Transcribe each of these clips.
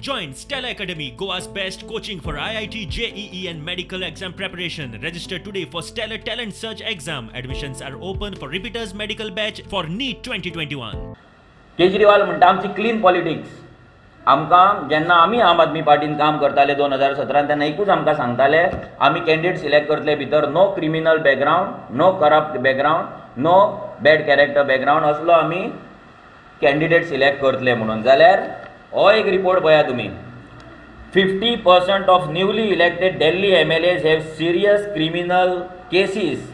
Join Stella Academy, Goa's best coaching for IIT, JEE and medical exam preparation. Register today for Stellar Talent Search exam. Admissions are open for repeaters medical batch for NEET 2021. Kejriwal म्हणटा आमची clean politics. आमकां जेन्ना आमी आम आदमी पार्टीन काम करताले 2017 तेन्ना एकूच आमकां सांगताले आमी कॅन्डिडेट सिलेक्ट करतले भितर no criminal background, no corrupt background, no bad character background असलो आमी कॅन्डिडेट सिलेक्ट करतले म्हणून. जाल्यार हो एक रिपोर्ट पळया तुमी. 50% of newly elected Delhi MLAs have serious criminal cases.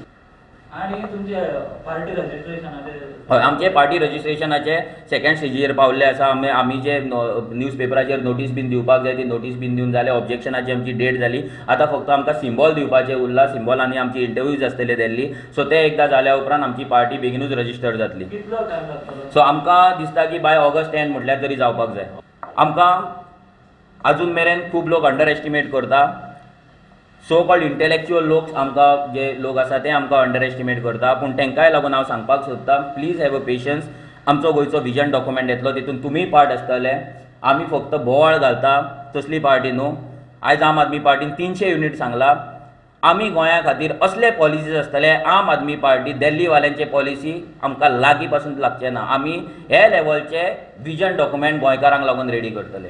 आणि तुमचे पार्टी रजिस्ट्रेशनाचे हय आमचे पार्टी रजिस्ट्रेशनाचे सेकंड स्टेजीर पावल्ले आसा. आमी जे न्यूजपेपराचेर नोटीस बीन दिवपाक जाय ती नोटीस बीन दिवन जाले. ऑब्जेक्शनाची आमची डेट जाली. आतां फक्त आमकां सिम्बॉल दिवपाचें उरला. सिम्बॉलांनी आमची इंटरव्यूज आसतले दिल्ली. सो ते एकदां जाल्या उपरांत आमची पार्टी बेगीनूच रजिस्टर जातली. कितलो टायम लागतलो? सो आमकां दिसता की बाय ऑगस्ट 10 म्हटल्यार तरी जावपाक जाय. आमकां अजून मेरेन खूब लोक अंडर एस्टिमेट करता. सो कॉल्ड इंटेलेक्च्युअल लोक आमकां जे लोक आसा ते आमकां अंडर एस्टिमेट करता. पूण तांकांय लागून हांव सांगपाक सोदतां प्लीज हॅव अ पेशन्स. आमचो गोंयचो विजन डॉक्युमेंट येतलो तितून तुमी पार्ट आसतले. आमी फक्त बोवाळ घालता तसली पार्टी न्हू. आयज आम आदमी पार्टीन 300 युनिट सांगला. आमी गोंया खातीर असले पॉलिसीज आसतले. आम आदमी पार्टी दिल्लीवाल्यांचे पॉलिसी आमकां लागीं पासून लागचे ना. आमी हे लेवलचे विजन डॉक्युमेंट गोंयकारांक लागून रेडी करतले.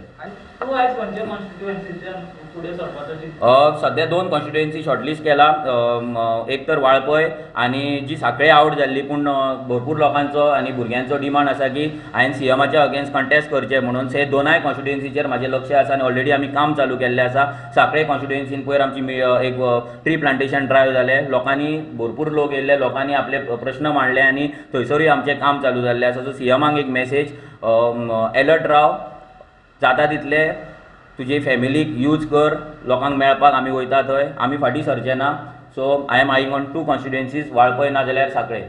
तूं आयज खंयचे कॉन्स्टिट्युएन्सीच्यान फुडें सरपाचो? सध्या 2 कॉन्स्टिट्युएन्सी शॉर्टलिस्ट केला. एक तर वाळपय आनी जी सांखळे आवट जाल्ली. पूण भरपूर लोकांचो आनी भुरग्यांचो डिमांड आसा की हांवें सीएमाच्या अगेन्स्ट कॉन्टेस्ट करचें म्हणून. हे दोनाय कॉन्स्टिट्युएन्सीचेर म्हाजें लक्ष आसा आनी ऑलरेडी आमी काम चालू केल्लें आसा. सांखळे कॉन्स्टिट्युएन्सीन पयर आमची एक ट्री प्लांटेशन ड्रायव्ह जालें. लोकांनी भरपूर लोक येयले. लोकांनी आपले प्रश्न मांडले आनी थंयसरूय आमचें काम चालू जाल्लें आसा. सो सीएमाक एक मेसेज अलर्ट राव. जाता तितले तुजे फॅमिलीक यूज कर. लोकांक मेळपाक आमी वयता थंय. आमी फाटीं सरचे ना. So I am eyeing on 2 constituencies Valpoi ना जाल्यार सांखळे.